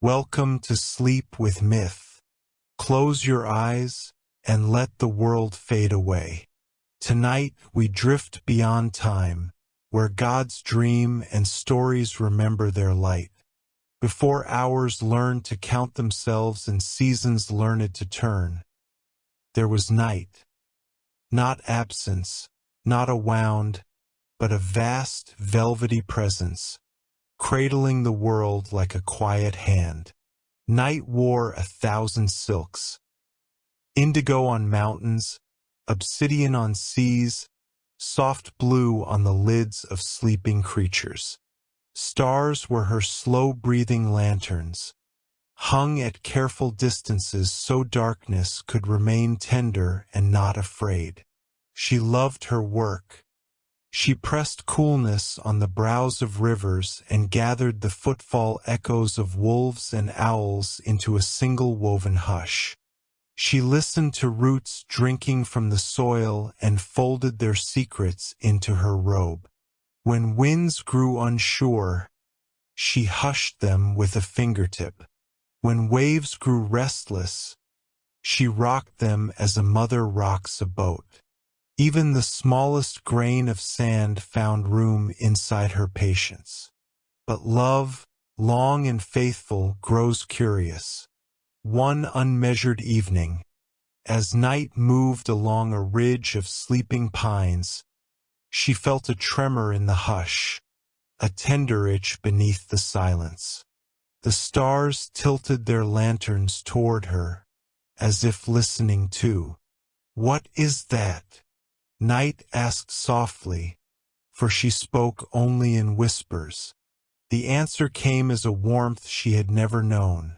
Welcome to Sleep with Myth. Close your eyes and let the world fade away. Tonight we drift beyond time, where gods dream and stories remember their light. Before hours learned to count themselves and seasons learned to turn, there was night. Not absence, not a wound, but a vast, velvety presence, cradling the world like a quiet hand. Night wore 1,000 silks. Indigo on mountains, obsidian on seas, soft blue on the lids of sleeping creatures. Stars were her slow-breathing lanterns, hung at careful distances so darkness could remain tender and not afraid. She loved her work. She pressed coolness on the brows of rivers and gathered the footfall echoes of wolves and owls into a single woven hush. She listened to roots drinking from the soil and folded their secrets into her robe. When winds grew unsure, she hushed them with a fingertip. When waves grew restless, she rocked them as a mother rocks a boat. Even the smallest grain of sand found room inside her patience. But love, long and faithful, grows curious. One unmeasured evening, as night moved along a ridge of sleeping pines, she felt a tremor in the hush, a tender itch beneath the silence. The stars tilted their lanterns toward her, as if listening too. "What is that?" Night asked softly, for she spoke only in whispers. The answer came as a warmth she had never known.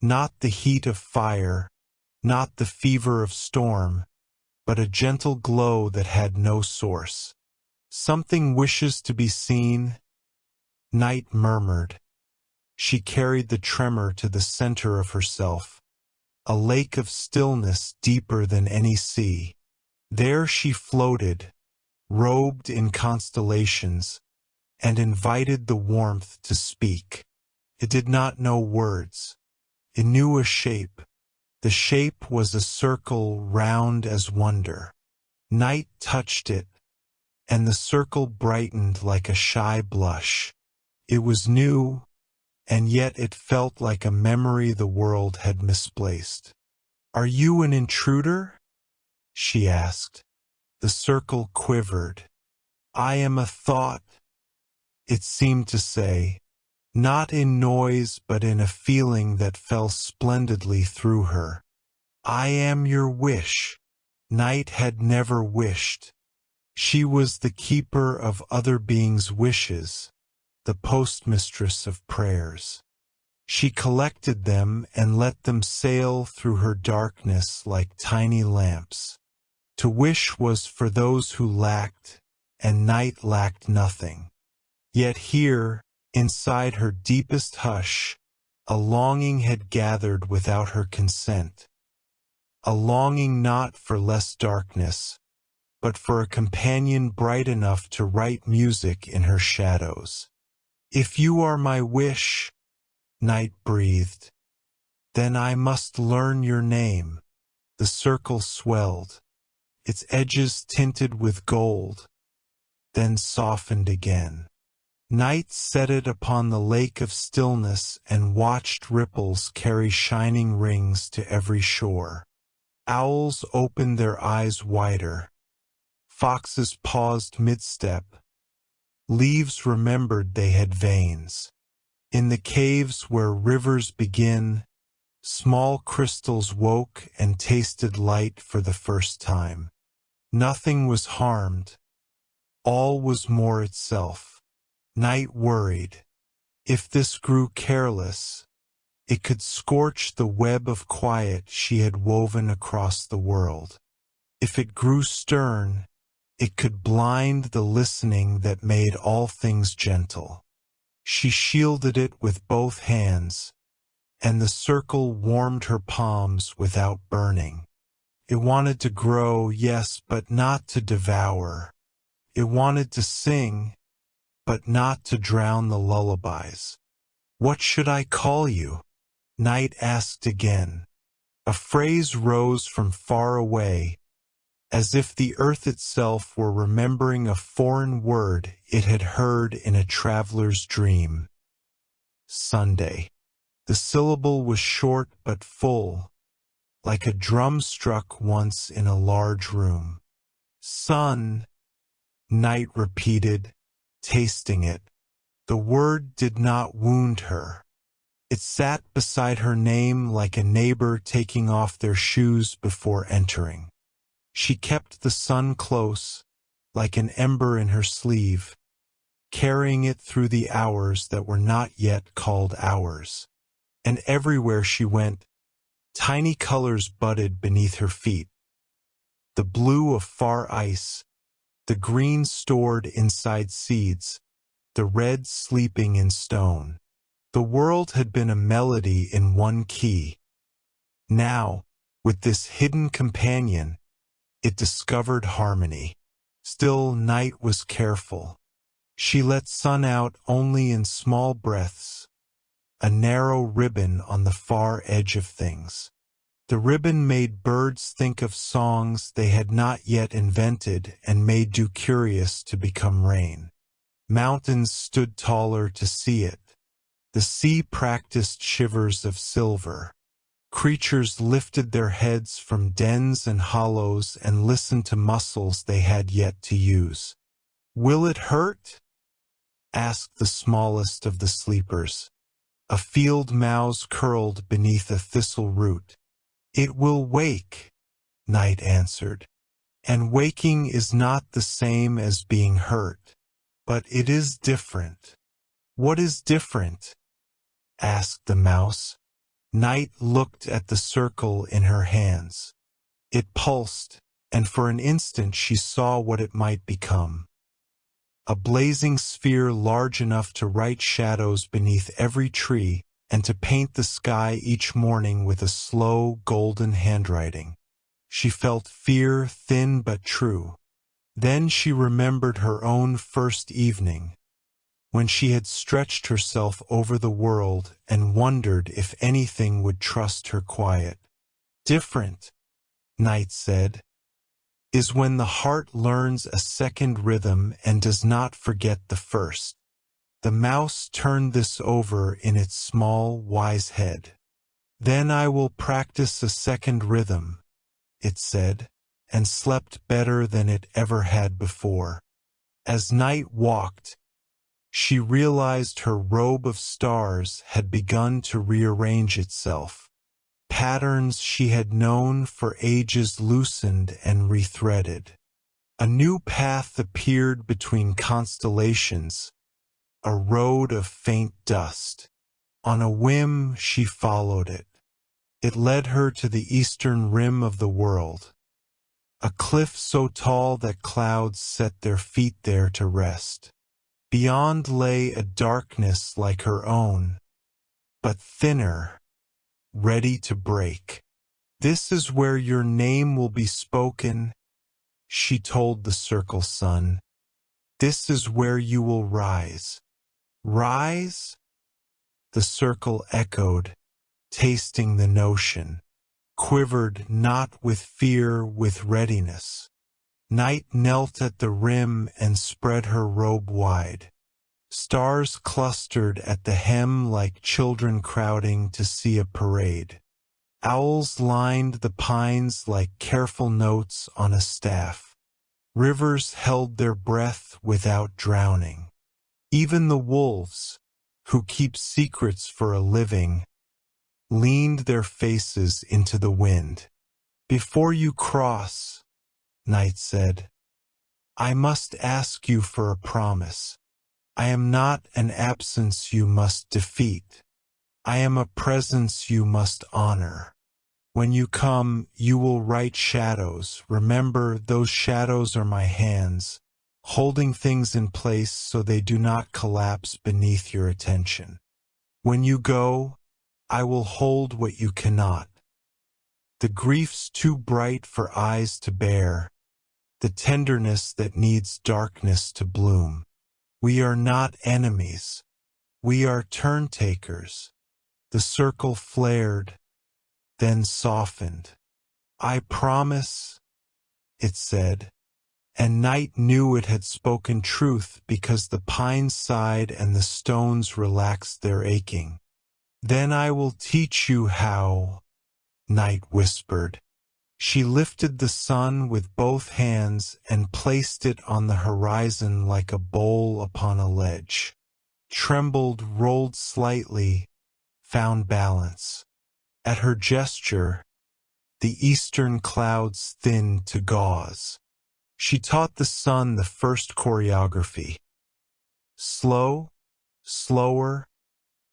Not the heat of fire, not the fever of storm, but a gentle glow that had no source. "Something wishes to be seen," Night murmured. She carried the tremor to the center of herself, a lake of stillness deeper than any sea. There she floated, robed in constellations, and invited the warmth to speak. It did not know words. It knew a shape. The shape was a circle round as wonder. Night touched it, and the circle brightened like a shy blush. It was new, and yet it felt like a memory the world had misplaced. "Are you an intruder?" she asked. The circle quivered. "I am a thought," it seemed to say, not in noise but in a feeling that fell splendidly through her. "I am your wish." Night had never wished. She was the keeper of other beings' wishes, the postmistress of prayers. She collected them and let them sail through her darkness like tiny lamps. To wish was for those who lacked, and night lacked nothing. Yet here, inside her deepest hush, a longing had gathered without her consent. A longing not for less darkness, but for a companion bright enough to write music in her shadows. "If you are my wish," Night breathed, "then I must learn your name." The circle swelled, its edges tinted with gold, then softened again. Night set it upon the lake of stillness and watched ripples carry shining rings to every shore. Owls opened their eyes wider. Foxes paused mid-step. Leaves remembered they had veins. In the caves where rivers begin, small crystals woke and tasted light for the first time. Nothing was harmed. All was more itself. Night worried. If this grew careless, it could scorch the web of quiet she had woven across the world. If it grew stern, it could blind the listening that made all things gentle. She shielded it with both hands, and the circle warmed her palms without burning. It wanted to grow, yes, but not to devour. It wanted to sing, but not to drown the lullabies. What should I call you? Night asked again. A phrase rose from far away, as if the earth itself were remembering a foreign word it had heard in a traveler's dream. Sunday. The syllable was short but full, like a drum struck once in a large room. Sun, Night repeated, tasting it. The word did not wound her. It sat beside her name like a neighbor taking off their shoes before entering. She kept the sun close, like an ember in her sleeve, carrying it through the hours that were not yet called hours. And everywhere she went, tiny colors budded beneath her feet. The blue of far ice, the green stored inside seeds, the red sleeping in stone. The world had been a melody in one key. Now, with this hidden companion, it discovered harmony. Still, Night was careful. She let sun out only in small breaths, a narrow ribbon on the far edge of things. The ribbon made birds think of songs they had not yet invented and made you curious to become rain. Mountains stood taller to see it. The sea practiced shivers of silver. Creatures lifted their heads from dens and hollows and listened to muscles they had yet to use. "Will it hurt?" asked the smallest of the sleepers. A field mouse curled beneath a thistle root. "It will wake," Night answered. "And waking is not the same as being hurt. But it is different." "What is different?" asked the mouse. Night looked at the circle in her hands. It pulsed, and for an instant she saw what it might become. A blazing sphere large enough to write shadows beneath every tree and to paint the sky each morning with a slow, golden handwriting. She felt fear thin but true. Then she remembered her own first evening, when she had stretched herself over the world and wondered if anything would trust her quiet. "Different," Night said, "is when the heart learns a second rhythm and does not forget the first." The mouse turned this over in its small, wise head. "Then I will practice a second rhythm," it said, and slept better than it ever had before. As Night walked, she realized her robe of stars had begun to rearrange itself. Patterns she had known for ages loosened and rethreaded. A new path appeared between constellations, a road of faint dust. On a whim she followed it. It led her to the eastern rim of the world, a cliff so tall that clouds set their feet there to rest. Beyond lay a darkness like her own, but thinner, ready to break. "This is where your name will be spoken," she told the circle sun. "This is where you will rise." "Rise?" the circle echoed, tasting the notion, quivered not with fear, with readiness. Night knelt at the rim and spread her robe wide. Stars clustered at the hem like children crowding to see a parade. Owls lined the pines like careful notes on a staff. Rivers held their breath without drowning. Even the wolves, who keep secrets for a living, leaned their faces into the wind. "Before you cross," Night said, "I must ask you for a promise. I am not an absence you must defeat. I am a presence you must honor. When you come, you will write shadows. Remember, those shadows are my hands, holding things in place so they do not collapse beneath your attention. When you go, I will hold what you cannot. The grief's too bright for eyes to bear, the tenderness that needs darkness to bloom. We are not enemies. We are turn takers. The circle flared, then softened. I promise, it said, and Night knew it had spoken truth because the pines sighed and the stones relaxed their aching. Then I will teach you how, Night whispered. She lifted the sun with both hands and placed it on the horizon like a bowl upon a ledge. Trembled, rolled slightly, found balance. At her gesture, the eastern clouds thinned to gauze. She taught the sun the first choreography. Slow, slower,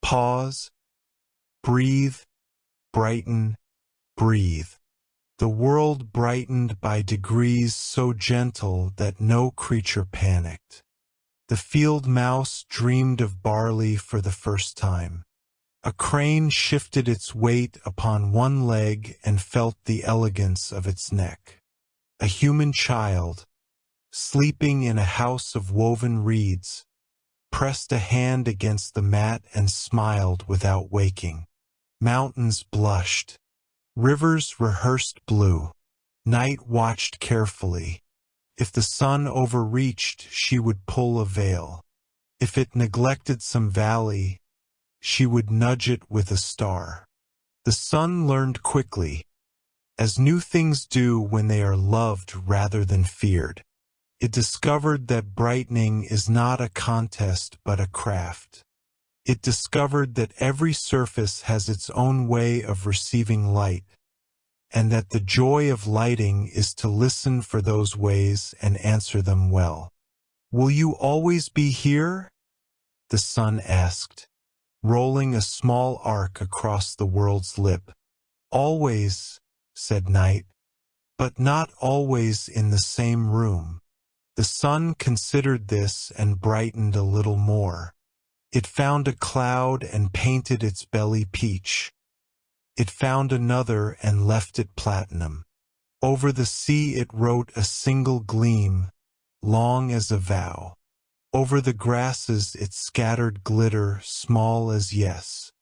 pause, breathe, brighten, breathe. The world brightened by degrees so gentle that no creature panicked. The field mouse dreamed of barley for the first time. A crane shifted its weight upon one leg and felt the elegance of its neck. A human child, sleeping in a house of woven reeds, pressed a hand against the mat and smiled without waking. Mountains blushed. Rivers rehearsed blue. Night watched carefully. If the sun overreached, she would pull a veil. If it neglected some valley, she would nudge it with a star. The sun learned quickly, as new things do when they are loved rather than feared. It discovered that brightening is not a contest but a craft. It discovered that every surface has its own way of receiving light, and that the joy of lighting is to listen for those ways and answer them well. Will you always be here? The sun asked, rolling a small arc across the world's lip. Always, said Night, but not always in the same room. The sun considered this and brightened a little more. It found a cloud and painted its belly peach. It found another and left it platinum. Over the sea it wrote a single gleam, long as a vow. Over the grasses it scattered glitter, small as yes.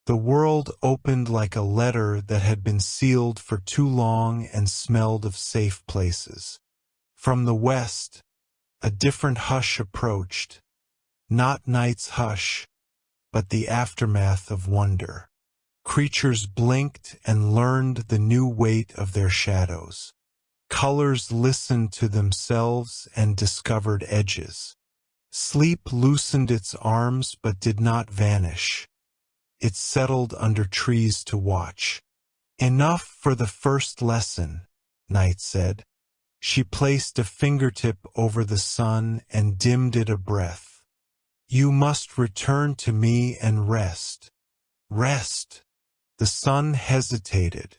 The world opened like a letter that had been sealed for too long and smelled of safe places. From the west, a different hush approached, not night's hush, but the aftermath of wonder. Creatures blinked and learned the new weight of their shadows. Colors listened to themselves and discovered edges. Sleep loosened its arms but did not vanish. It settled under trees to watch. Enough for the first lesson, Night said. She placed a fingertip over the sun and dimmed it a breath. You must return to me and rest. Rest. The sun hesitated.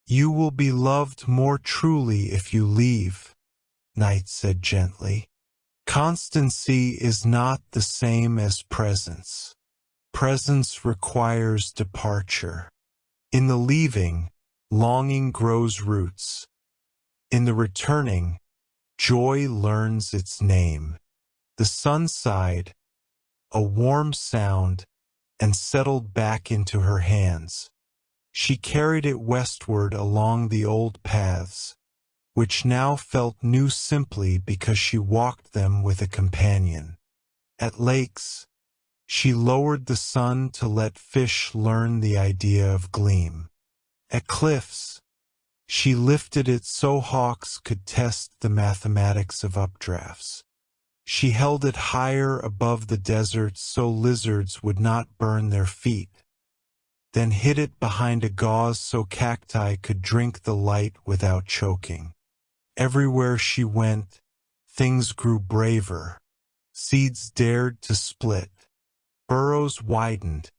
You will be loved more truly if you leave, Night said gently. Constancy is not the same as presence. Presence requires departure. In the leaving, longing grows roots. In the returning, joy learns its name. The sun sighed, a warm sound, and settled back into her hands. She carried it westward along the old paths, which now felt new simply because she walked them with a companion. At lakes, she lowered the sun to let fish learn the idea of gleam. At cliffs, she lifted it so hawks could test the mathematics of updrafts. She held it higher above the desert so lizards would not burn their feet, then hid it behind a gauze so cacti could drink the light without choking. Everywhere she went, things grew braver. Seeds dared to split. Burrows widened.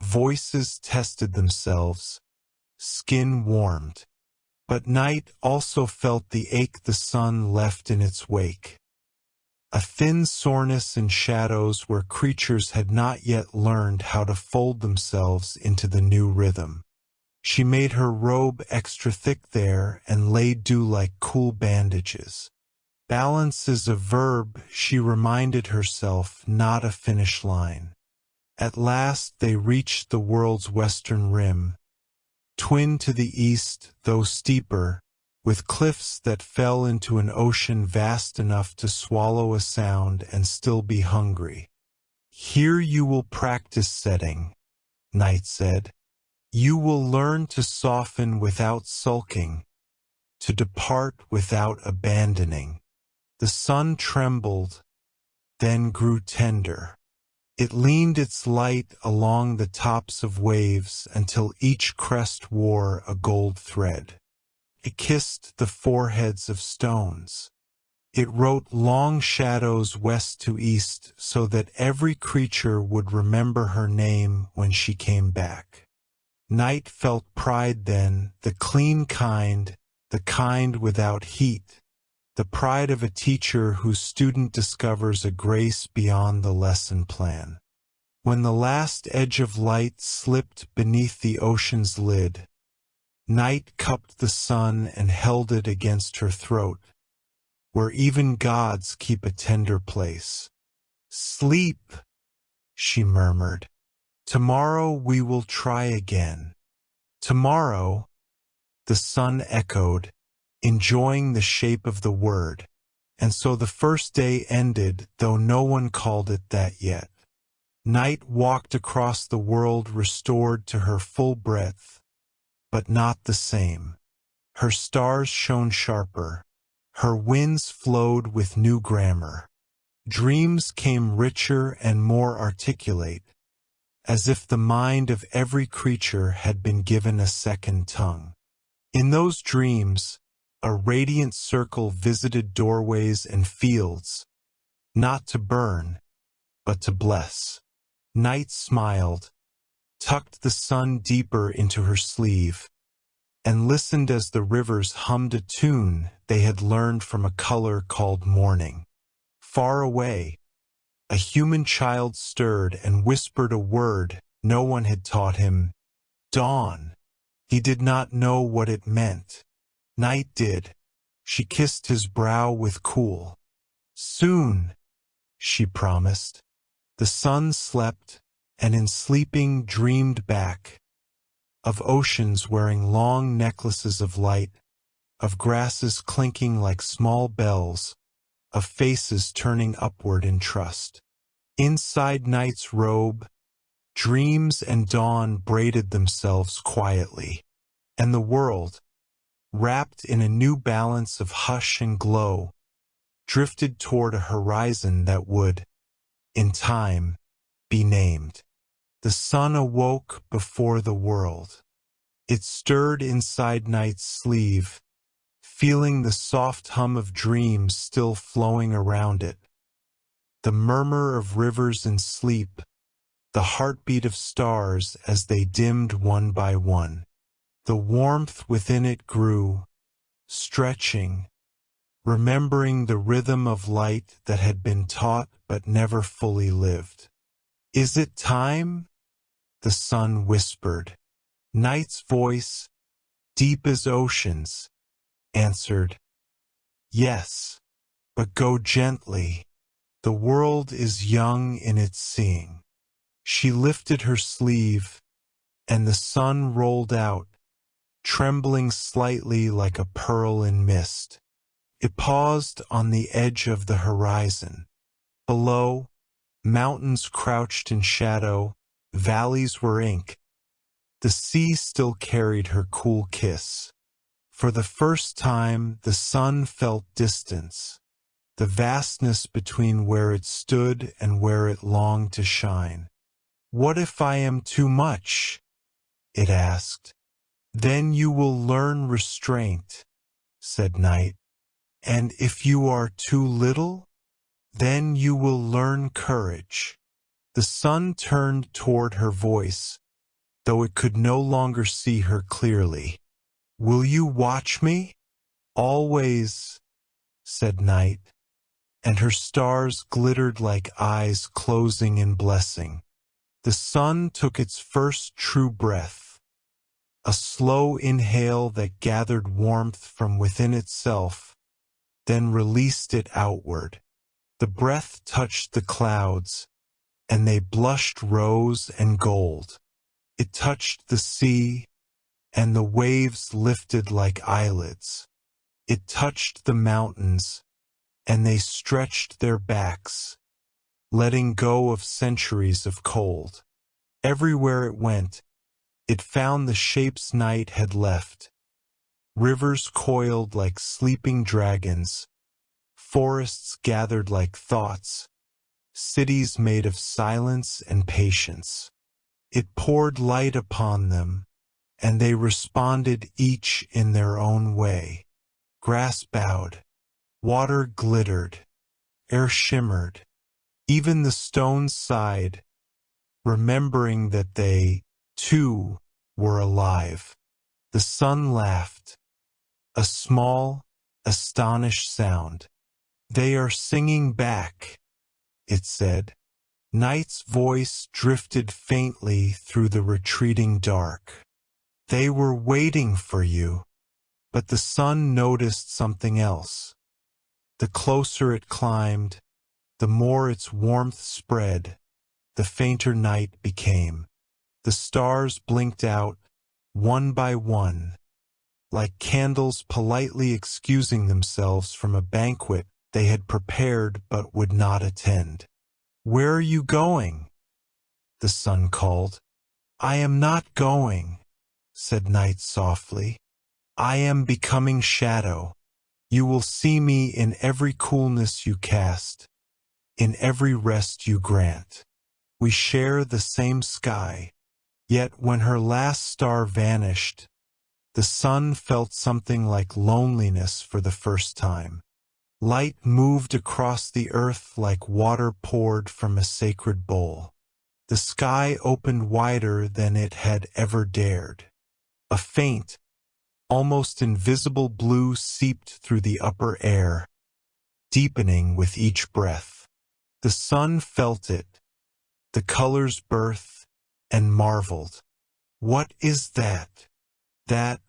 Voices tested themselves. Skin warmed. But Night also felt the ache the sun left in its wake. A thin soreness in shadows where creatures had not yet learned how to fold themselves into the new rhythm. She made her robe extra thick there and laid dew like cool bandages. Balance is a verb, she reminded herself, not a finish line. At last they reached the world's western rim, twin to the east, though steeper, with cliffs that fell into an ocean vast enough to swallow a sound and still be hungry. "Here you will practice setting," Night said. "You will learn to soften without sulking, to depart without abandoning." The sun trembled, then grew tender. It leaned its light along the tops of waves until each crest wore a gold thread. It kissed the foreheads of stones. It wrote long shadows west to east so that every creature would remember her name when she came back. Night felt pride then, the clean kind, the kind without heat, the pride of a teacher whose student discovers a grace beyond the lesson plan. When the last edge of light slipped beneath the ocean's lid, Night cupped the sun and held it against her throat, where even gods keep a tender place. "Sleep," she murmured. "Tomorrow we will try again." "Tomorrow," the sun echoed, enjoying the shape of the word. And so the first day ended, though no one called it that yet. Night walked across the world restored to her full breadth, but not the same. Her stars shone sharper. Her winds flowed with new grammar. Dreams came richer and more articulate, as if the mind of every creature had been given a second tongue. In those dreams, a radiant circle visited doorways and fields, not to burn, but to bless. Night smiled, tucked the sun deeper into her sleeve, and listened as the rivers hummed a tune they had learned from a color called morning. Far away, a human child stirred and whispered a word no one had taught him, dawn. He did not know what it meant. Night did. She kissed his brow with cool. "Soon," she promised. The sun slept, and in sleeping dreamed back, of oceans wearing long necklaces of light, of grasses clinking like small bells, of faces turning upward in trust. Inside Night's robe, dreams and dawn braided themselves quietly, and the world, wrapped in a new balance of hush and glow, drifted toward a horizon that would, in time, be named. The sun awoke before the world. It stirred inside Night's sleeve, feeling the soft hum of dreams still flowing around it, the murmur of rivers in sleep, the heartbeat of stars as they dimmed one by one. The warmth within it grew, stretching, remembering the rhythm of light that had been taught but never fully lived. "Is it time?" the sun whispered. Night's voice, deep as oceans, answered, "Yes, but go gently. The world is young in its seeing." She lifted her sleeve, and the sun rolled out, trembling slightly like a pearl in mist. It paused on the edge of the horizon. Below, mountains crouched in shadow, valleys were ink. The sea still carried her cool kiss. For the first time, the sun felt distance, the vastness between where it stood and where it longed to shine. "What if I am too much?" it asked. "Then you will learn restraint," said Night. "And if you are too little, then you will learn courage." The sun turned toward her voice, though it could no longer see her clearly. "Will you watch me?" "Always," said Night, and her stars glittered like eyes closing in blessing. The sun took its first true breath, a slow inhale that gathered warmth from within itself, then released it outward. The breath touched the clouds, and they blushed rose and gold. It touched the sea, and the waves lifted like eyelids. It touched the mountains, and they stretched their backs, letting go of centuries of cold. Everywhere it went, it found the shapes night had left. Rivers coiled like sleeping dragons, forests gathered like thoughts, cities made of silence and patience. It poured light upon them, and they responded each in their own way. Grass bowed, water glittered, air shimmered. Even the stones sighed, remembering that they, too, were alive. The sun laughed, a small, astonished sound. "They are singing back," it said. Night's voice drifted faintly through the retreating dark. "They were waiting for you." But the sun noticed something else. The closer it climbed, the more its warmth spread, the fainter night became. The stars blinked out, one by one, like candles politely excusing themselves from a banquet they had prepared but would not attend. "Where are you going?" the sun called. "I am not going," said night softly. "I am becoming shadow. You will see me in every coolness you cast, in every rest you grant. We share the same sky." Yet when her last star vanished, the sun felt something like loneliness for the first time. Light moved across the earth like water poured from a sacred bowl. The sky opened wider than it had ever dared. A faint, almost invisible blue seeped through the upper air, deepening with each breath. The sun felt it, the color's birth, and marveled. "What is that?" "That,"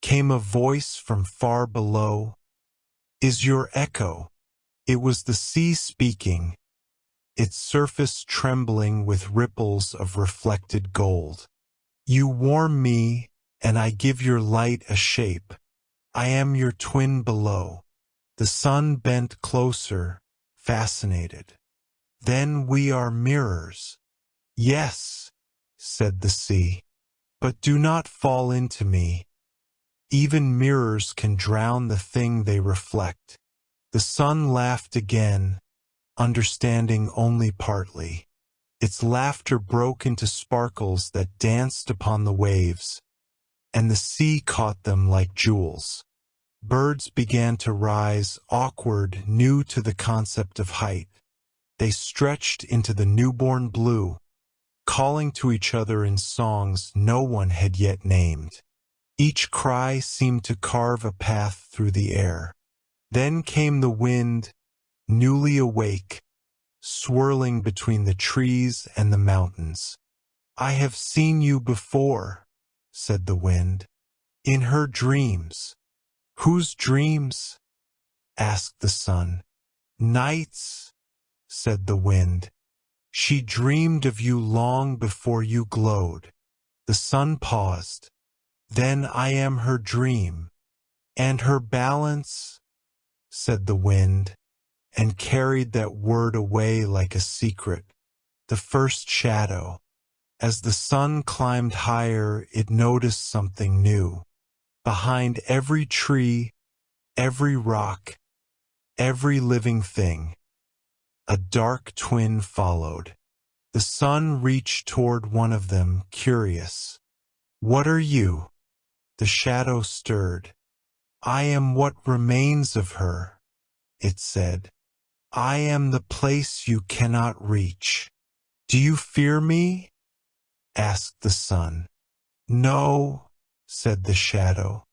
came a voice from far below, "is your echo." It was the sea speaking, its surface trembling with ripples of reflected gold. "You warm me, and I give your light a shape. I am your twin below." The sun bent closer, fascinated. "Then we are mirrors." "Yes," said the sea, "but do not fall into me. Even mirrors can drown the thing they reflect." The sun laughed again, understanding only partly. Its laughter broke into sparkles that danced upon the waves, and the sea caught them like jewels. Birds began to rise, awkward, new to the concept of height. They stretched into the newborn blue, calling to each other in songs no one had yet named. Each cry seemed to carve a path through the air. Then came the wind, newly awake, swirling between the trees and the mountains. "I have seen you before," said the wind. "In her dreams." "Whose dreams?" asked the sun. "Night's," said the wind. "She dreamed of you long before you glowed." The sun paused. "Then I am her dream." "And her balance," said the wind, and carried that word away like a secret. The first shadow. As the sun climbed higher, it noticed something new. Behind every tree, every rock, every living thing, a dark twin followed. The sun reached toward one of them, curious. "What are you?" The shadow stirred. "I am what remains of her," it said. "I am the place you cannot reach." "Do you fear me?" asked the sun. "No," said the shadow.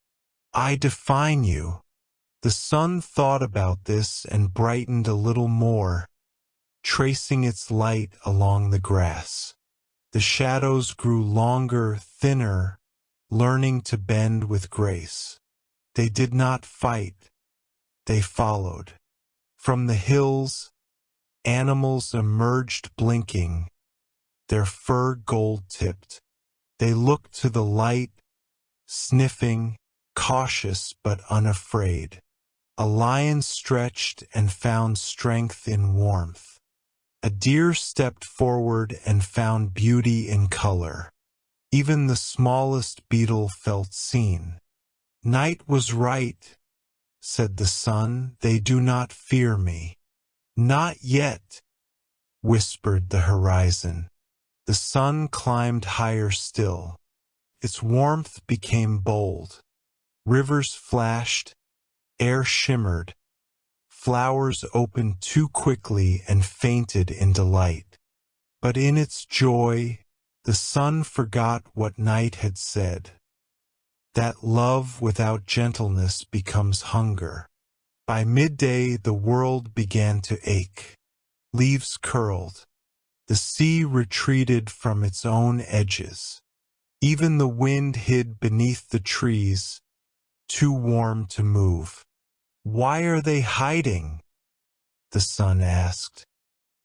"I define you." The sun thought about this and brightened a little more, tracing its light along the grass. The shadows grew longer, thinner, learning to bend with grace. They did not fight. They followed. From the hills, Animals emerged blinking, their fur gold-tipped. They looked to the light, sniffing, cautious but unafraid. A lion stretched and found strength in warmth. A deer stepped forward and found beauty in color. Even the smallest beetle felt seen. "Night was right," said the sun, "they do not fear me." "Not yet," whispered the horizon. The sun climbed higher still. Its warmth became bold. Rivers flashed, air shimmered. Flowers opened too quickly and fainted in delight. But in its joy, the sun forgot what night had said, that love without gentleness becomes hunger. By midday the world began to ache. Leaves curled. The sea retreated from its own edges. Even the wind hid beneath the trees, too warm to move. "Why are they hiding?" the sun asked.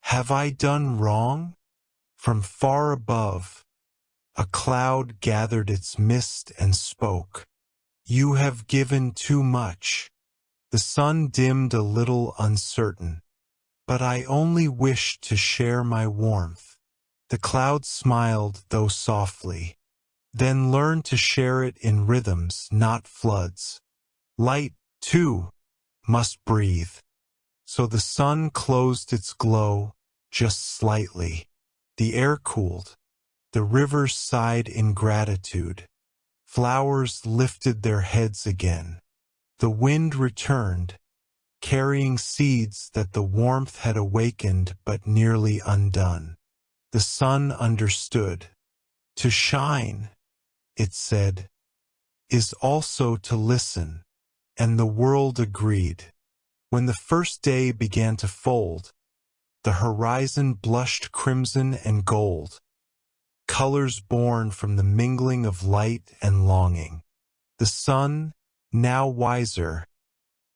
"Have I done wrong?" From far above, a cloud gathered its mist and spoke. "You have given too much." The sun dimmed a little, uncertain. "But I only wished to share my warmth." The cloud smiled, though softly. "Then learn to share it in rhythms, not floods. Light, too, must breathe." So the sun closed its glow, just slightly. The air cooled. The rivers sighed in gratitude. Flowers lifted their heads again. The wind returned, carrying seeds that the warmth had awakened but nearly undone. The sun understood. "To shine," it said, "is also to listen." And the world agreed. When the first day began to fold, the horizon blushed crimson and gold, colors born from the mingling of light and longing. The sun, now wiser,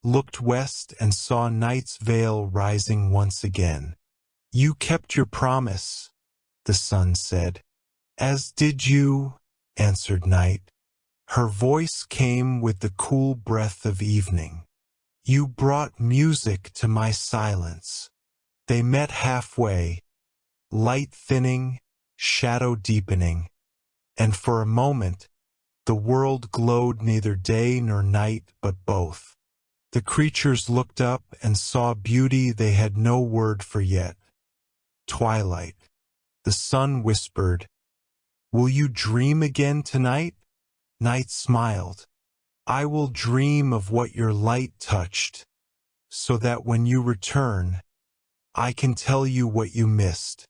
looked west and saw night's veil rising once again. "You kept your promise," the sun said. "As did you," answered night. Her voice came with the cool breath of evening. "You brought music to my silence." They met halfway, light thinning, shadow deepening, and for a moment the world glowed neither day nor night but both. The creatures looked up and saw beauty they had no word for yet. Twilight. The sun whispered, "Will you dream again tonight?" Night smiled. "I will dream of what your light touched, so that when you return, I can tell you what you missed."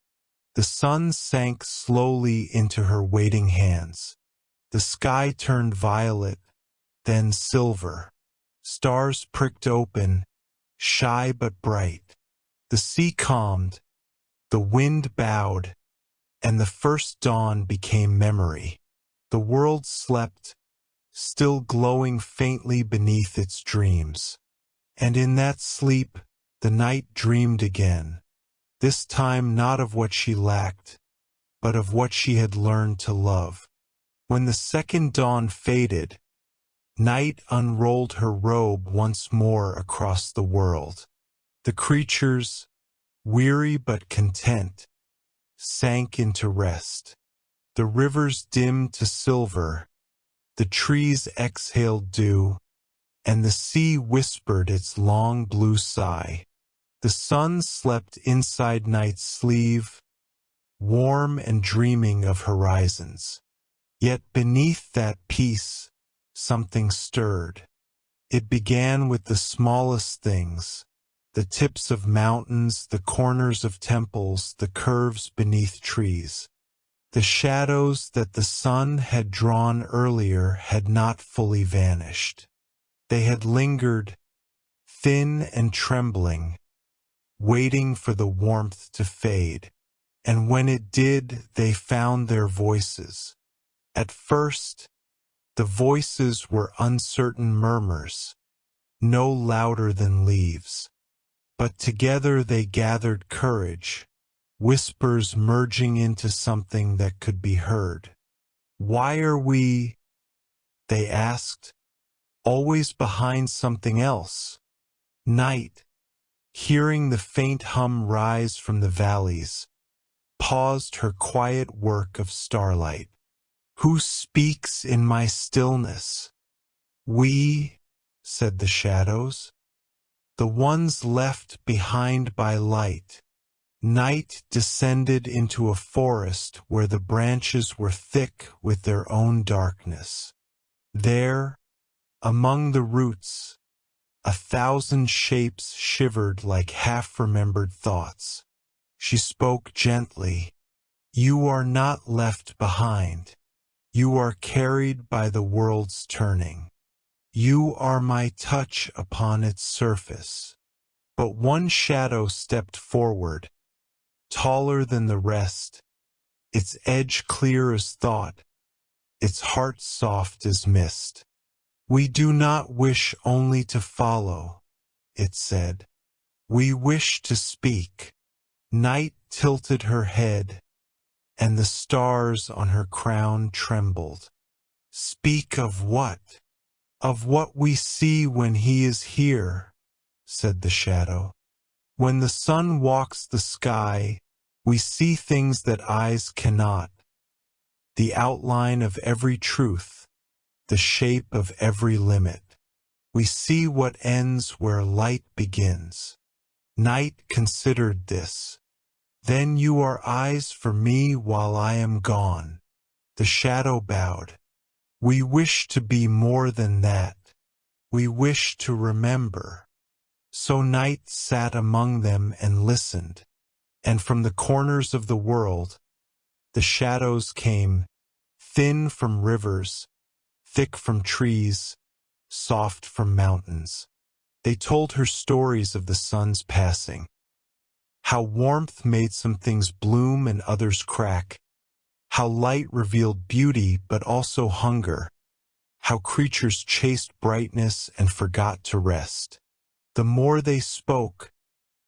The sun sank slowly into her waiting hands. The sky turned violet, then silver. Stars pricked open, shy but bright. The sea calmed, the wind bowed, and the first dawn became memory. The world slept, still glowing faintly beneath its dreams. And in that sleep, the night dreamed again, this time not of what she lacked, but of what she had learned to love. When the second dawn faded, night unrolled her robe once more across the world. The creatures, weary but content, sank into rest. The rivers dimmed to silver, the trees exhaled dew, and the sea whispered its long blue sigh. The sun slept inside night's sleeve, warm and dreaming of horizons. Yet beneath that peace, something stirred. It began with the smallest things, the tips of mountains, the corners of temples, the curves beneath trees. The shadows that the sun had drawn earlier had not fully vanished. They had lingered, thin and trembling, waiting for the warmth to fade. And when it did, they found their voices. At first, the voices were uncertain murmurs, no louder than leaves. But together they gathered courage, whispers merging into something that could be heard. Why are we, they asked, always behind something else? Night, hearing the faint hum rise from the valleys, paused her quiet work of starlight. Who speaks in my stillness? We, said the shadows, the ones left behind by light. Night descended into a forest where the branches were thick with their own darkness. There, among the roots, 1,000 shapes shivered like half-remembered thoughts. She spoke gently. You are not left behind. You are carried by the world's turning. You are my touch upon its surface. But one shadow stepped forward, taller than the rest, its edge clear as thought, its heart soft as mist. We do not wish only to follow, it said. We wish to speak. Night tilted her head, and the stars on her crown trembled. Speak of what? Of what we see when he is here, said the shadow. When the sun walks the sky, we see things that eyes cannot. The outline of every truth, the shape of every limit. We see what ends where light begins. Night considered this. Then you are eyes for me while I am gone. The shadow bowed. We wish to be more than that. We wish to remember. So night sat among them and listened, and from the corners of the world, the shadows came, thin from rivers, thick from trees, soft from mountains. They told her stories of the sun's passing, how warmth made some things bloom and others crack, how light revealed beauty but also hunger, how creatures chased brightness and forgot to rest. The more they spoke,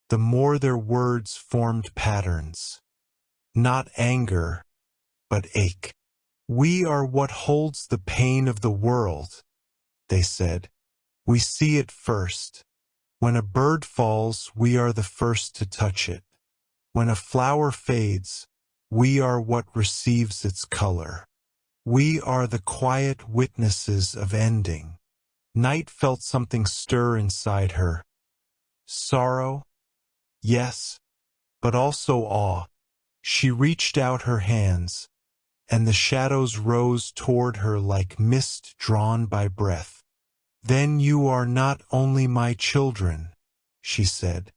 the more their words formed patterns. Not anger, but ache. We are what holds the pain of the world, they said. We see it first. When a bird falls, we are the first to touch it. When a flower fades, we are what receives its color. We are the quiet witnesses of ending. Night felt something stir inside her. Sorrow? Yes, but also awe. She reached out her hands, and the shadows rose toward her like mist drawn by breath. Then you are not only my children, she said.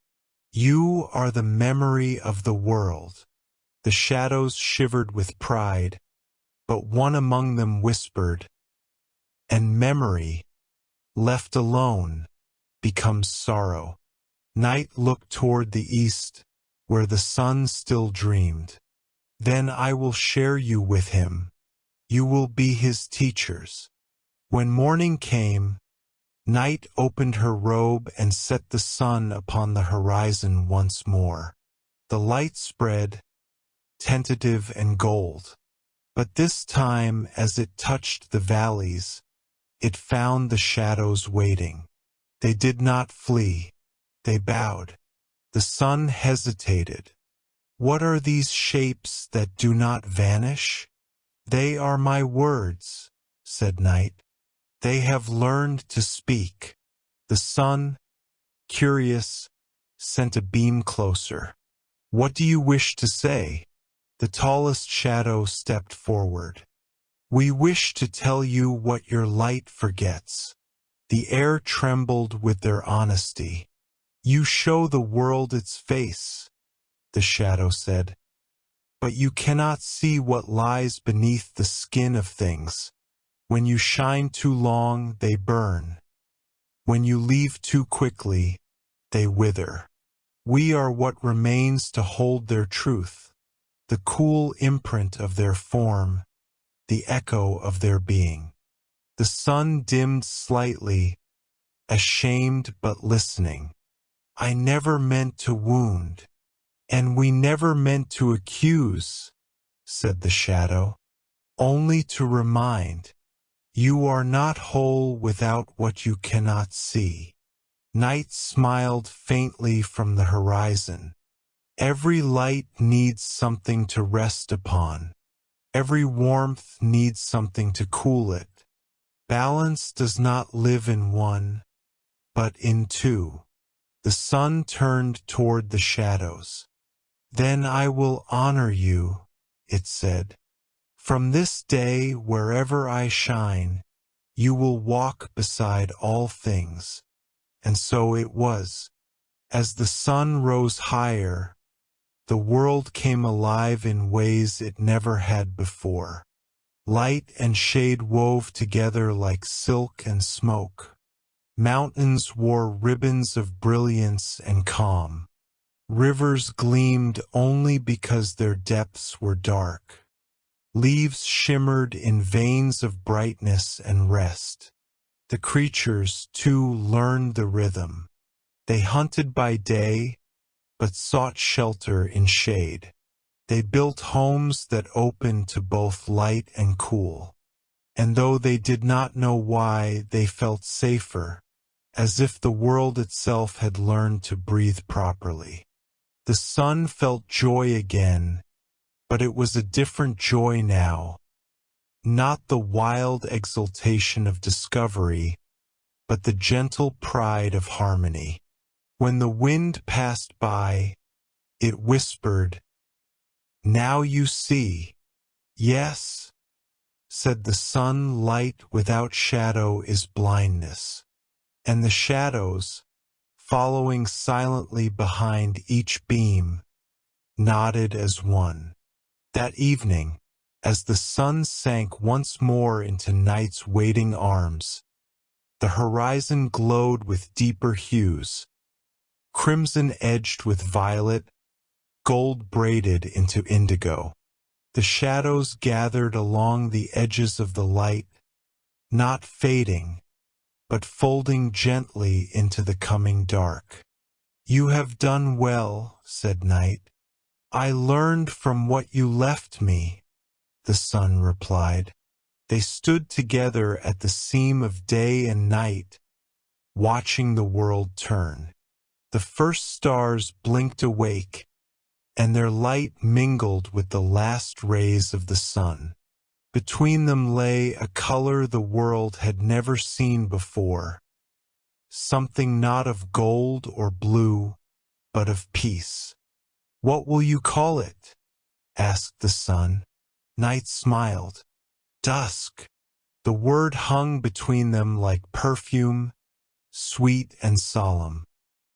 You are the memory of the world. The shadows shivered with pride, but one among them whispered, and memory, left alone, becomes sorrow. Night looked toward the east, where the sun still dreamed. Then I will share you with him. You will be his teachers. When morning came, Night opened her robe and set the sun upon the horizon once more. The light spread, tentative and gold. But this time, as it touched the valleys, it found the shadows waiting. They did not flee. They bowed. The sun hesitated. What are these shapes that do not vanish? They are my words, said Night. They have learned to speak. The sun, curious, sent a beam closer. What do you wish to say? The tallest shadow stepped forward. We wish to tell you what your light forgets. The air trembled with their honesty. You show the world its face, the shadow said, but you cannot see what lies beneath the skin of things. When you shine too long, they burn. When you leave too quickly, they wither. We are what remains to hold their truth, the cool imprint of their form, the echo of their being. The sun dimmed slightly, ashamed but listening. I never meant to wound, and we never meant to accuse, said the shadow, only to remind. You are not whole without what you cannot see. Night smiled faintly from the horizon. Every light needs something to rest upon. Every warmth needs something to cool it. Balance does not live in one, but in two. The sun turned toward the shadows. Then I will honor you, it said. From this day, wherever I shine, you will walk beside all things. And so it was. As the sun rose higher, the world came alive in ways it never had before. Light and shade wove together like silk and smoke. Mountains wore ribbons of brilliance and calm. Rivers gleamed only because their depths were dark. Leaves shimmered in veins of brightness and rest. The creatures, too, learned the rhythm. They hunted by day, but sought shelter in shade. They built homes that opened to both light and cool. And though they did not know why, they felt safer, as if the world itself had learned to breathe properly. The sun felt joy again, but it was a different joy now. Not the wild exultation of discovery, but the gentle pride of harmony. When the wind passed by, it whispered, "Now you see." "Yes," said the sun, "light without shadow is blindness." And the shadows, following silently behind each beam, nodded as one. That evening, as the sun sank once more into night's waiting arms, the horizon glowed with deeper hues, crimson edged with violet, gold braided into indigo. The shadows gathered along the edges of the light, not fading, but folding gently into the coming dark. "You have done well," said night. "I learned from what you left me," the sun replied. They stood together at the seam of day and night, watching the world turn. The first stars blinked awake, and their light mingled with the last rays of the sun. Between them lay a color the world had never seen before, something not of gold or blue, but of peace. "What will you call it?" asked the sun. Night smiled. "Dusk." The word hung between them like perfume, sweet and solemn.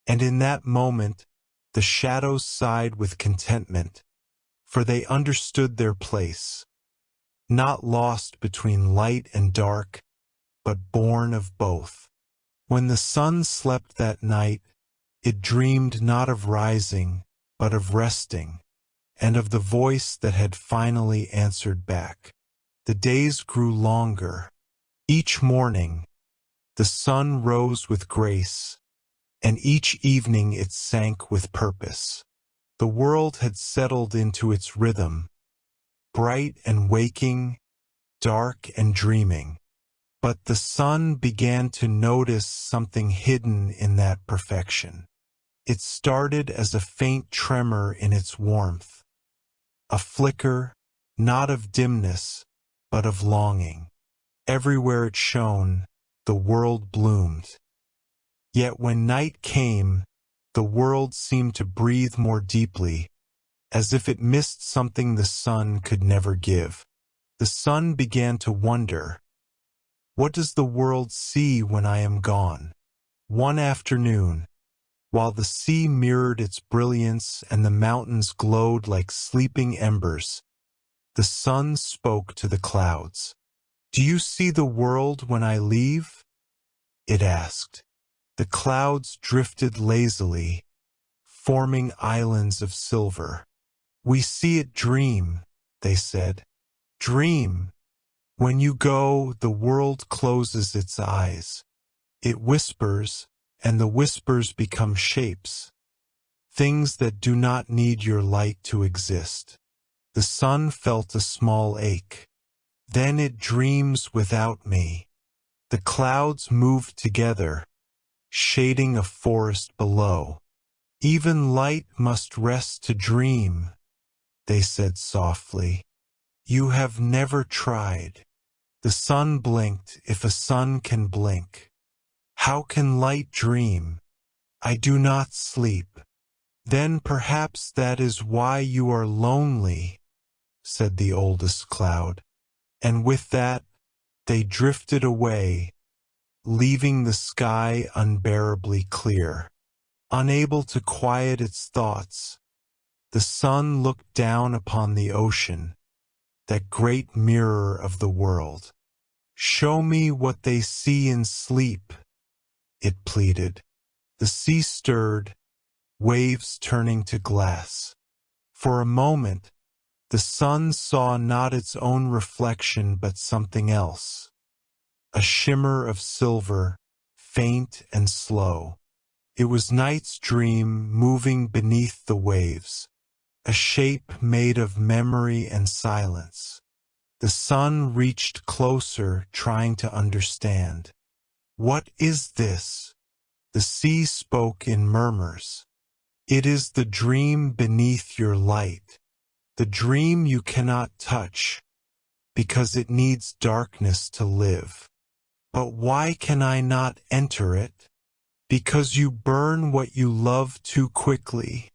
And in that moment, the shadows sighed with contentment, for they understood their place, not lost between light and dark, but born of both. When the sun slept that night, it dreamed not of rising, but of resting, and of the voice that had finally answered back. The days grew longer. Each morning, the sun rose with grace, and each evening it sank with purpose. The world had settled into its rhythm, bright and waking, dark and dreaming. But the sun began to notice something hidden in that perfection. It started as a faint tremor in its warmth, a flicker, not of dimness, but of longing. Everywhere it shone, the world bloomed. Yet when night came, the world seemed to breathe more deeply, as if it missed something the sun could never give. The sun began to wonder, what does the world see when I am gone? One afternoon, while the sea mirrored its brilliance and the mountains glowed like sleeping embers, the sun spoke to the clouds. "Do you see the world when I leave?" it asked. The clouds drifted lazily, forming islands of silver. "We see it dream," they said. "Dream. When you go, the world closes its eyes. It whispers, and the whispers become shapes, things that do not need your light to exist. The sun felt a small ache. Then it dreams without me. The clouds moved together, shading a forest below. Even light must rest to dream, they said softly. You have never tried. The sun blinked. If a sun can blink, how can light dream? I do not sleep. Then perhaps that is why you are lonely, said the oldest cloud. And with that, they drifted away, leaving the sky unbearably clear. Unable to quiet its thoughts, the sun looked down upon the ocean, that great mirror of the world. Show me what they see in sleep, it pleaded. The sea stirred, waves turning to glass. For a moment, the sun saw not its own reflection but something else. A shimmer of silver, faint and slow. It was night's dream moving beneath the waves, a shape made of memory and silence. The sun reached closer, trying to understand. What is this? The sea spoke in murmurs. It is the dream beneath your light, the dream you cannot touch, because it needs darkness to live. But why can I not enter it? Because you burn what you love too quickly,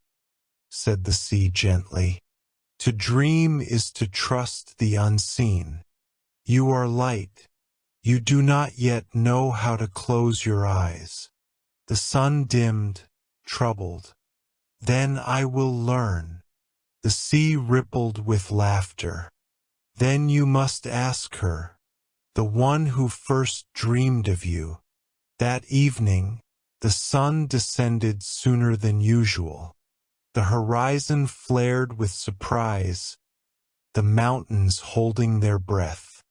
said the sea gently. To dream is to trust the unseen. You are light. You do not yet know how to close your eyes. The sun dimmed, troubled. Then I will learn. The sea rippled with laughter. Then you must ask her, the one who first dreamed of you. That evening, the sun descended sooner than usual. The horizon flared with surprise, the mountains holding their breath.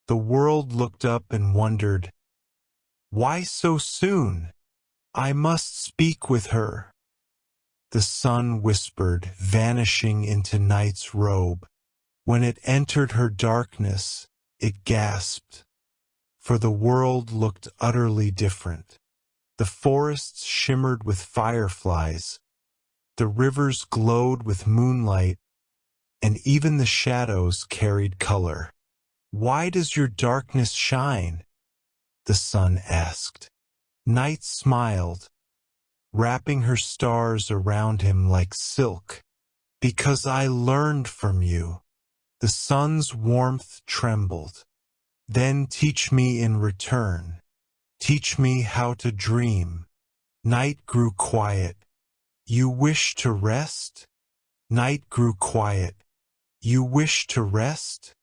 The world looked up and wondered, why so soon? I must speak with her. The sun whispered, vanishing into night's robe. When it entered her darkness, it gasped, for the world looked utterly different. The forests shimmered with fireflies, the rivers glowed with moonlight, and even the shadows carried color. Why does your darkness shine? The sun asked. Night smiled, wrapping her stars around him like silk. Because I learned from you. The sun's warmth trembled. Then teach me in return. Teach me how to dream. Night grew quiet. You wish to rest? Night grew quiet. You wish to rest?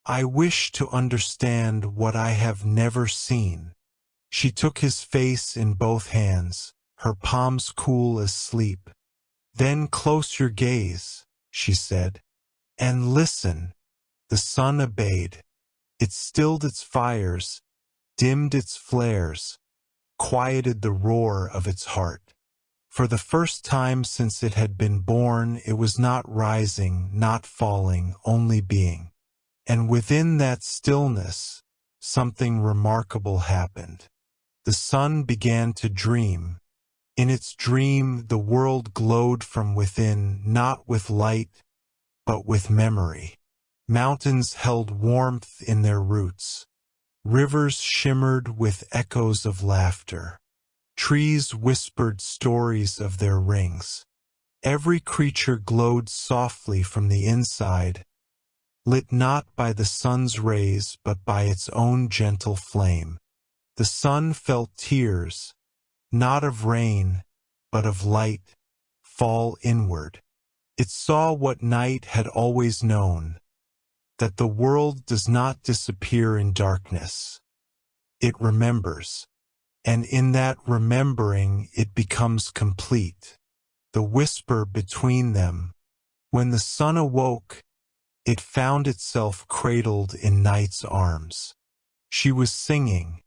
I wish to understand what I have never seen. She took his face in both hands, her palms cool as sleep. Then close your gaze, she said, and listen. The sun obeyed. It stilled its fires, dimmed its flares, quieted the roar of its heart. For the first time since it had been born, it was not rising, not falling, only being. And within that stillness, something remarkable happened. The sun began to dream. In its dream, the world glowed from within, not with light, but with memory. Mountains held warmth in their roots. Rivers shimmered with echoes of laughter. Trees whispered stories of their rings. Every creature glowed softly from the inside, lit not by the sun's rays but by its own gentle flame. The sun felt tears, not of rain, but of light, fall inward. It saw what night had always known, that the world does not disappear in darkness. It remembers. And in that remembering it becomes complete. The whisper between them. When the sun awoke, it found itself cradled in night's arms. She was singing,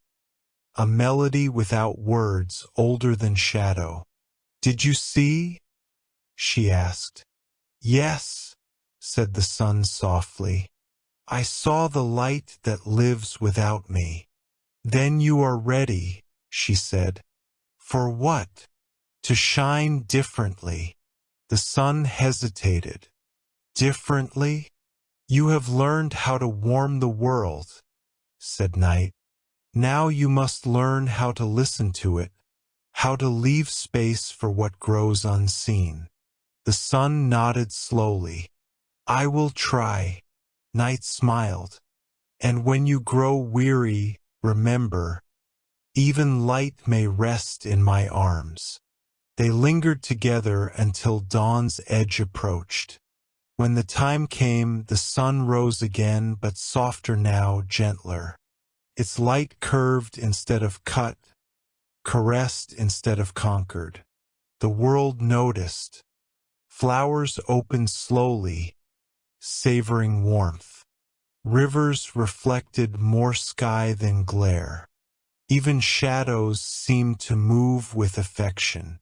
a melody without words, older than shadow. "Did you see?" she asked. "Yes," said the sun softly. "I saw the light that lives without me." "Then you are ready," she said. "For what?" "To shine differently." The sun hesitated. "Differently? You have learned how to warm the world," said Night. "Now you must learn how to listen to it, how to leave space for what grows unseen." The sun nodded slowly. "I will try." Night smiled. "And when you grow weary, remember, even light may rest in my arms." They lingered together until dawn's edge approached. When the time came, the sun rose again, but softer now, gentler. Its light curved instead of cut, caressed instead of conquered. The world noticed. Flowers opened slowly, savoring warmth. Rivers reflected more sky than glare. Even shadows seemed to move with affection.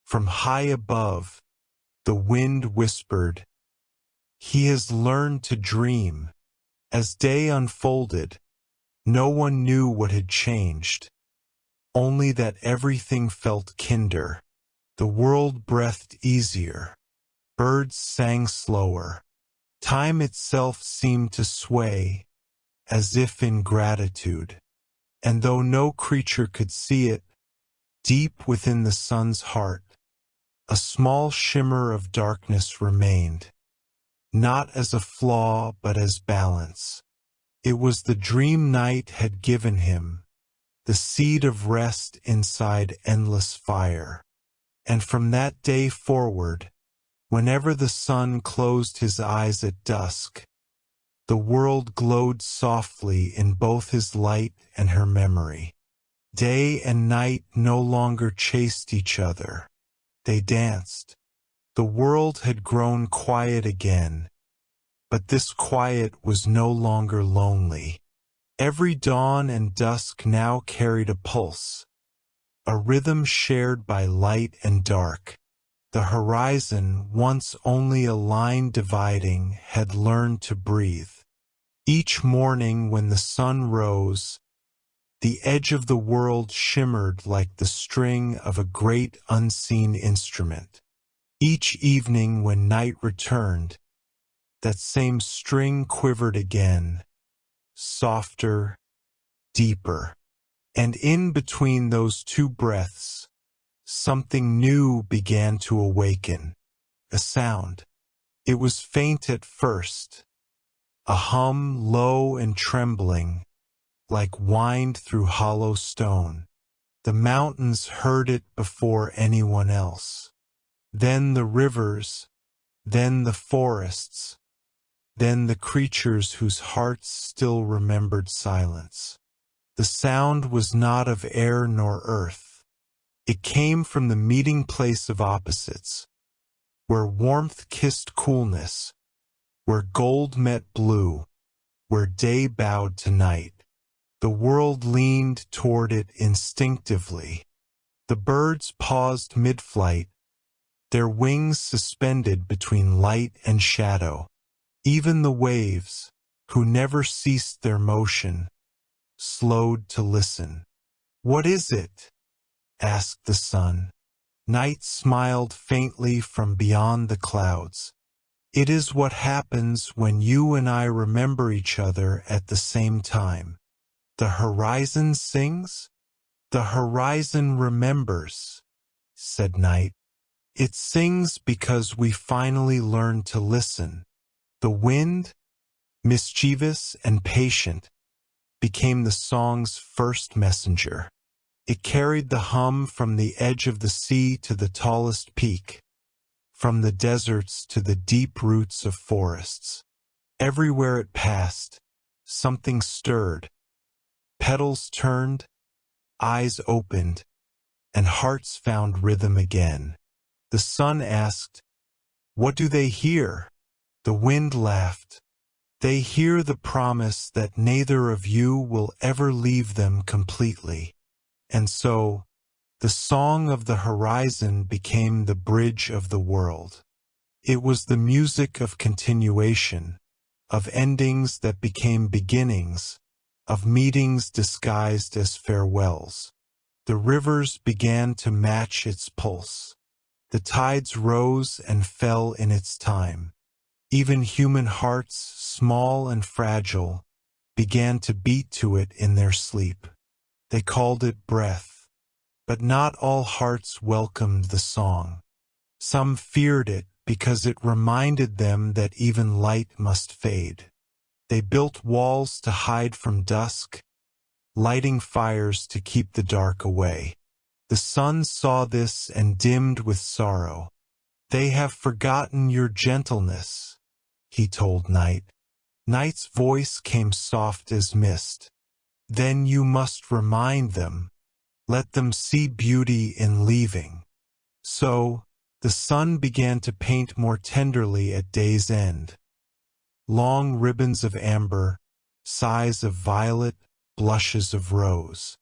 From high above, the wind whispered, "He has learned to dream." As day unfolded, no one knew what had changed, only that everything felt kinder. The world breathed easier. Birds sang slower. Time itself seemed to sway, as if in gratitude. And though no creature could see it, deep within the sun's heart, a small shimmer of darkness remained, not as a flaw but as balance. It was the dream Night had given him, the seed of rest inside endless fire. And from that day forward, whenever the sun closed his eyes at dusk, the world glowed softly in both his light and her memory. Day and night no longer chased each other. They danced. The world had grown quiet again, but this quiet was no longer lonely. Every dawn and dusk now carried a pulse, a rhythm shared by light and dark. The horizon, once only a line dividing, had learned to breathe. Each morning when the sun rose, the edge of the world shimmered like the string of a great unseen instrument. Each evening when night returned, that same string quivered again, softer, deeper. And in between those two breaths, something new began to awaken. A sound. It was faint at first, a hum low and trembling, like whined through hollow stone. The mountains heard it before anyone else. Then the rivers, then the forests, then the creatures whose hearts still remembered silence. The sound was not of air nor earth. It came from the meeting place of opposites, where warmth kissed coolness, where gold met blue, where day bowed to night. The world leaned toward it instinctively. The birds paused mid-flight, their wings suspended between light and shadow. Even the waves, who never ceased their motion, slowed to listen. "What is it?" asked the sun. Night smiled faintly from beyond the clouds. "It is what happens when you and I remember each other at the same time." "The horizon sings?" "The horizon remembers," said Night. "It sings because we finally learned to listen." The wind, mischievous and patient, became the song's first messenger. It carried the hum from the edge of the sea to the tallest peak, from the deserts to the deep roots of forests. Everywhere it passed, something stirred. Petals turned, eyes opened, and hearts found rhythm again. The sun asked, "What do they hear?" The wind laughed. "They hear the promise that neither of you will ever leave them completely." And so, the song of the horizon became the bridge of the world. It was the music of continuation, of endings that became beginnings, of meetings disguised as farewells. The rivers began to match its pulse. The tides rose and fell in its time. Even human hearts, small and fragile, began to beat to it in their sleep. They called it breath. But not all hearts welcomed the song. Some feared it because it reminded them that even light must fade. They built walls to hide from dusk, lighting fires to keep the dark away. The sun saw this and dimmed with sorrow. "They have forgotten your gentleness," he told Night. Night's voice came soft as mist. "Then you must remind them. Let them see beauty in leaving." So, the sun began to paint more tenderly at day's end. Long ribbons of amber, sighs of violet, blushes of rose.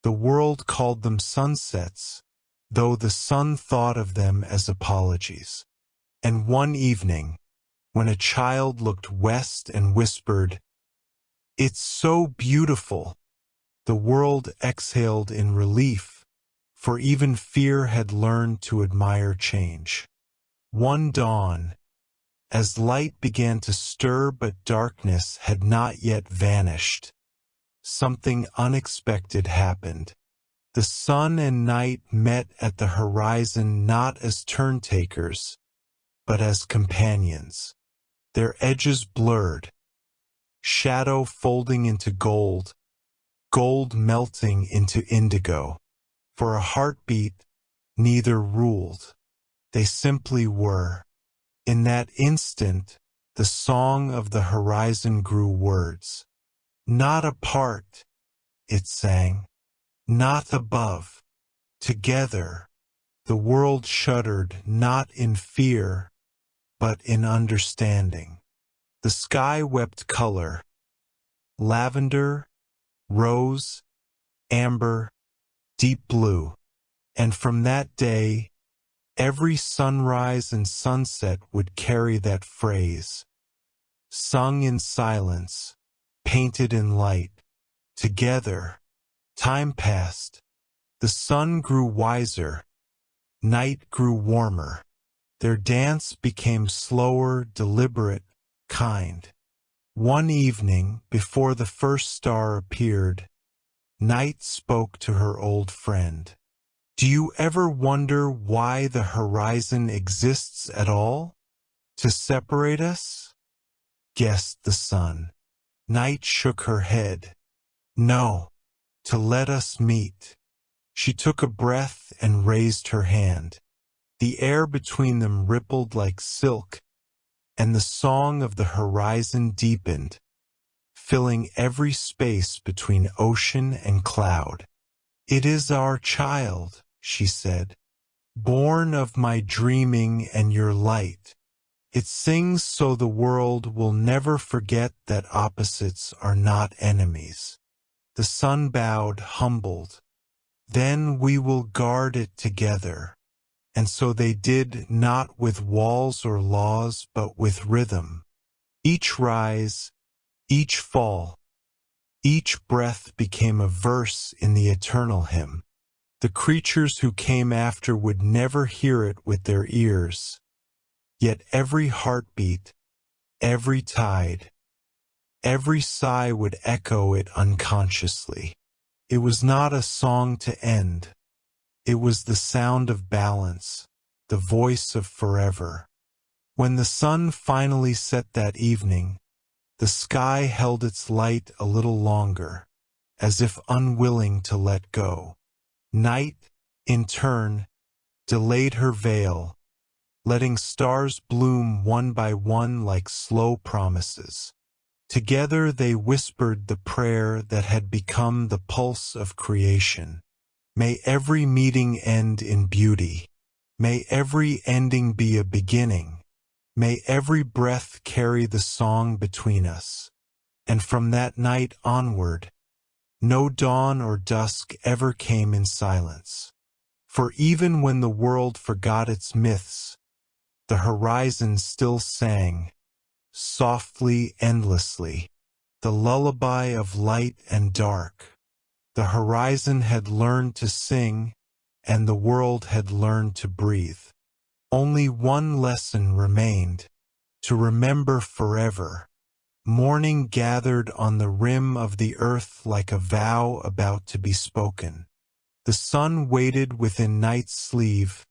The world called them sunsets, though the sun thought of them as apologies. And one evening, when a child looked west and whispered, "It's so beautiful," the world exhaled in relief, for even fear had learned to admire change. One dawn, as light began to stir but darkness had not yet vanished, something unexpected happened. The sun and night met at the horizon not as turn-takers, but as companions. Their edges blurred, shadow folding into gold, gold melting into indigo. For a heartbeat, neither ruled. They simply were. In that instant, the song of the horizon grew words. Not apart, it sang. Not above. Together. The world shuddered not in fear, but in understanding. The sky wept color. Lavender, rose, amber, deep blue. And from that day, every sunrise and sunset would carry that phrase. Sung in silence, painted in light. Together. Time passed. The sun grew wiser. Night grew warmer. Their dance became slower, deliberate, kind. One evening, before the first star appeared, Night spoke to her old friend. "Do you ever wonder why the horizon exists at all? To separate us?" Guessed the sun. Night shook her head. "No, to let us meet." She took a breath and raised her hand. The air between them rippled like silk, and the song of the horizon deepened, filling every space between ocean and cloud. "It is our child," she said, "born of my dreaming and your light. It sings so the world will never forget that opposites are not enemies." The sun bowed, humbled. "Then we will guard it together." And so they did, not with walls or laws, but with rhythm. Each rise, each fall, each breath became a verse in the eternal hymn. The creatures who came after would never hear it with their ears. Yet every heartbeat, every tide, every sigh would echo it unconsciously. It was not a song to end. It was the sound of balance, the voice of forever. When the sun finally set that evening, the sky held its light a little longer, as if unwilling to let go. Night, in turn, delayed her veil, letting stars bloom one by one like slow promises. Together they whispered the prayer that had become the pulse of creation. May every meeting end in beauty. May every ending be a beginning. May every breath carry the song between us. And from that night onward, No dawn or dusk ever came in silence. For even when the world forgot its myths, the horizon still sang, softly, endlessly, the lullaby of light and dark. The horizon had learned to sing, and the world had learned to breathe. Only one lesson remained, to remember forever. Morning gathered on the rim of the earth like a vow about to be spoken. The sun waited within night's sleeve,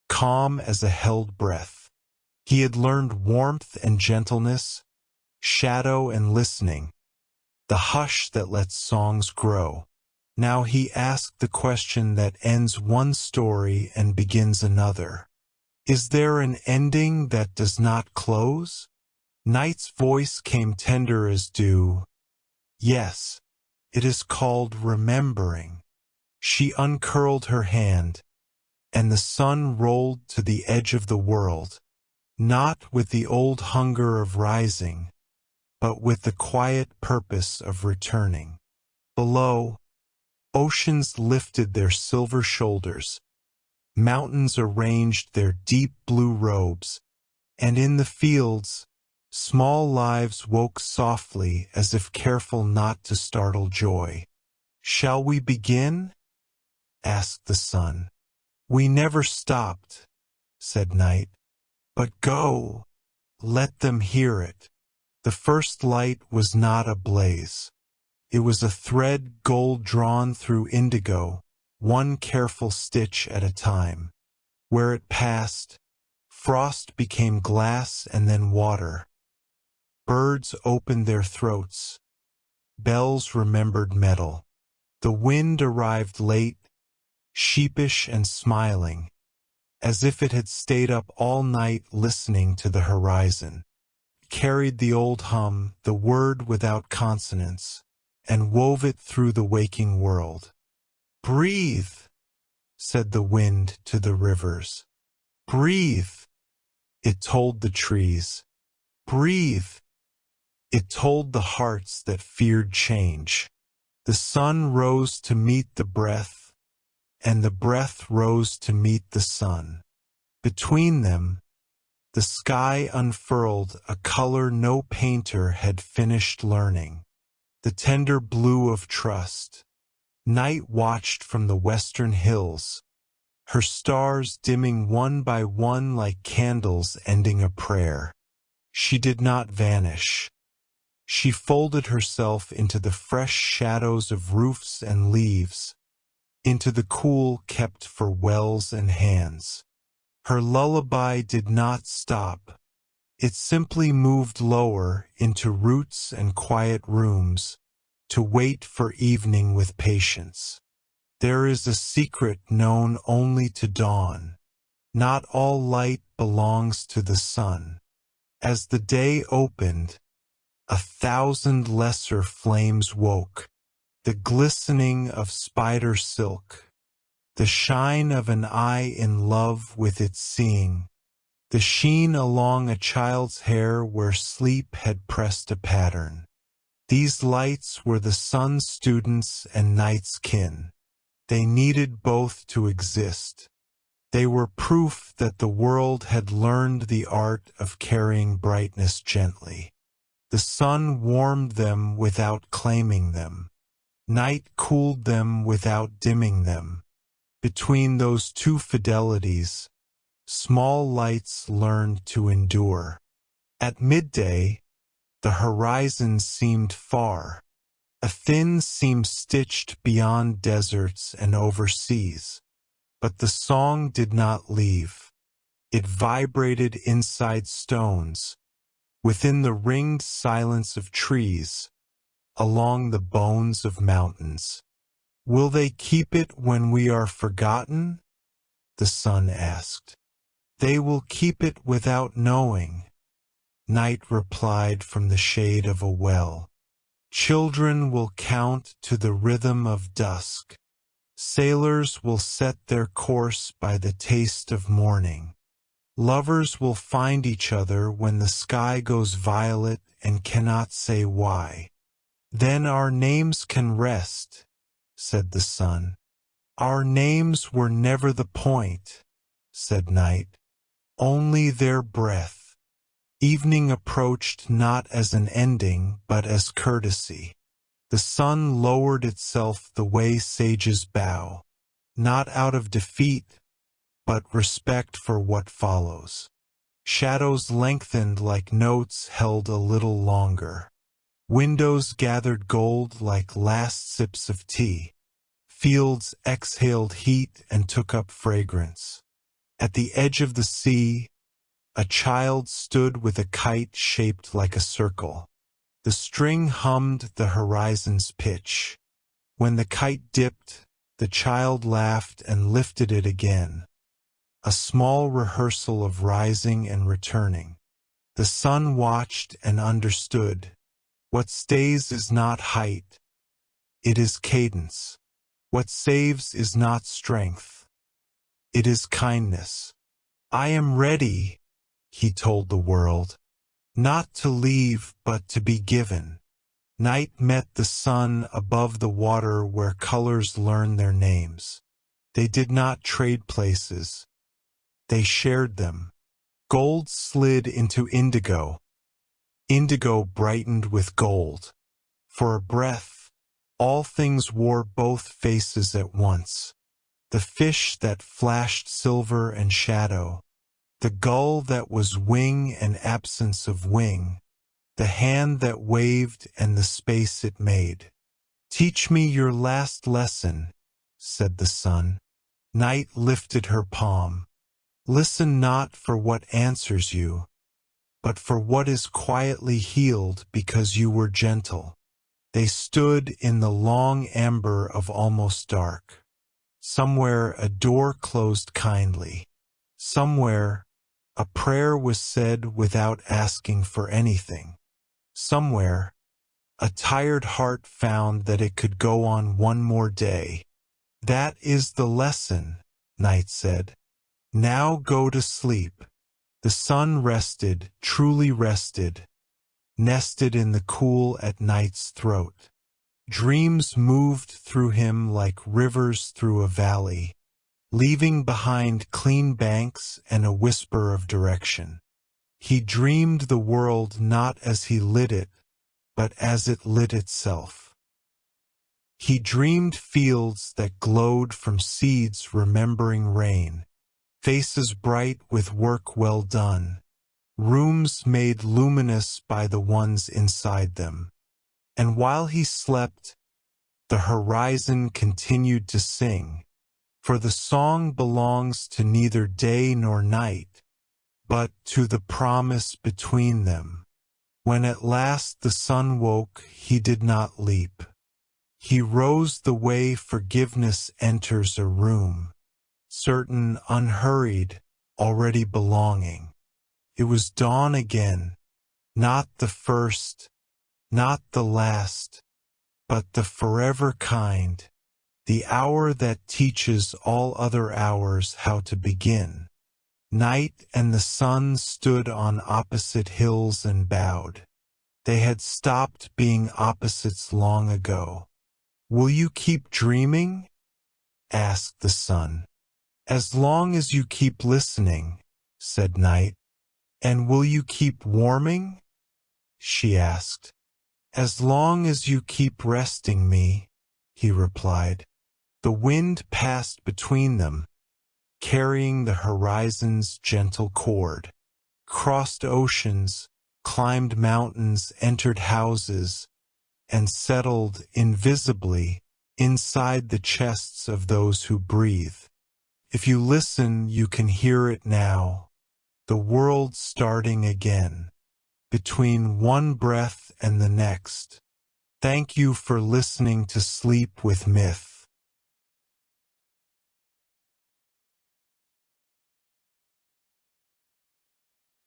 calm as a held breath. He had learned warmth and gentleness, shadow and listening, the hush that lets songs grow. Now he asked the question that ends one story and begins another. Is there an ending that does not close? Night's voice came tender as dew. Yes, it is called remembering. She uncurled her hand, and the sun rolled to the edge of the world, not with the old hunger of rising, but with the quiet purpose of returning. Below, oceans lifted their silver shoulders, mountains arranged their deep blue robes, and in the fields, small lives woke softly as if careful not to startle joy. "Shall we begin?" asked the sun. "We never stopped," said night. "But go, let them hear it." The first light was not a blaze. It was a thread gold drawn through indigo, one careful stitch at a time. Where it passed, frost became glass and then water. Birds opened their throats. Bells remembered metal. The wind arrived late, sheepish and smiling, as if it had stayed up all night listening to the horizon. It carried the old hum, the word without consonants, and wove it through the waking world. "Breathe," said the wind to the rivers. "Breathe," it told the trees. "Breathe," it told the hearts that feared change. The sun rose to meet the breath, and the breath rose to meet the sun. Between them, the sky unfurled a color no painter had finished learning, the tender blue of trust. Night watched from the western hills, her stars dimming one by one like candles ending a prayer. She did not vanish. She folded herself into the fresh shadows of roofs and leaves, into the cool kept for wells and hands. Her lullaby did not stop. It simply moved lower into roots and quiet rooms, to wait for evening with patience. There is a secret known only to dawn. Not all light belongs to the sun. As the day opened, 1,000 lesser flames woke, the glistening of spider silk, the shine of an eye in love with its seeing, the sheen along a child's hair where sleep had pressed a pattern. These lights were the sun's students and night's kin. They needed both to exist. They were proof that the world had learned the art of carrying brightness gently. The sun warmed them without claiming them. Night cooled them without dimming them. Between those two fidelities, small lights learned to endure. At midday, the horizon seemed far. A thin seam stitched beyond deserts and over seas. But the song did not leave. It vibrated inside stones, within the ringed silence of trees, along the bones of mountains. "Will they keep it when we are forgotten?" the sun asked. "They will keep it without knowing," night replied from the shade of a well. "Children will count to the rhythm of dusk. Sailors will set their course by the taste of morning. Lovers will find each other when the sky goes violet and cannot say why. Then our names can rest, said the sun. Our names were never the point, said night, only their breath. Evening approached not as an ending, but as courtesy. The sun lowered itself the way sages bow, not out of defeat, but respect for what follows. Shadows lengthened like notes held a little longer. Windows gathered gold like last sips of tea. Fields exhaled heat and took up fragrance. At the edge of the sea, a child stood with a kite shaped like a circle. The string hummed the horizon's pitch. When the kite dipped, the child laughed and lifted it again. A small rehearsal of rising and returning. The sun watched and understood. What stays is not height, it is cadence. What saves is not strength, it is kindness. I am ready, he told the world, not to leave but to be given. Night met the sun above the water where colors learn their names. They did not trade places, they shared them. Gold slid into indigo. Indigo brightened with gold. For a breath, all things wore both faces at once. The fish that flashed silver and shadow, the gull that was wing and absence of wing, the hand that waved and the space it made. Teach me your last lesson, said the sun. Night lifted her palm. Listen not for what answers you, but for what is quietly healed because you were gentle. They stood in the long amber of almost dark. Somewhere a door closed kindly. Somewhere a prayer was said without asking for anything. Somewhere a tired heart found that it could go on one more day. That is the lesson, Night said. Now go to sleep. The sun rested, truly rested, nested in the cool at night's throat. Dreams moved through him like rivers through a valley, leaving behind clean banks and a whisper of direction. He dreamed the world not as he lit it, but as it lit itself. He dreamed fields that glowed from seeds remembering rain, faces bright with work well done, rooms made luminous by the ones inside them. And while he slept, the horizon continued to sing, for the song belongs to neither day nor night, but to the promise between them. When at last the sun woke, he did not leap. He rose the way forgiveness enters a room, certain, unhurried, already belonging. It was dawn again, not the first, not the last, but the forever kind, the hour that teaches all other hours how to begin. Night and the sun stood on opposite hills and bowed. They had stopped being opposites long ago. Will you keep dreaming? Asked the sun. As long as you keep listening, said Night. And will you keep warming? She asked. As long as you keep resting me, he replied. The wind passed between them, carrying the horizon's gentle chord, crossed oceans, climbed mountains, entered houses, and settled invisibly inside the chests of those who breathe. If you listen, you can hear it now, the world starting again, between one breath and the next. Thank you for listening to Sleep with Myth.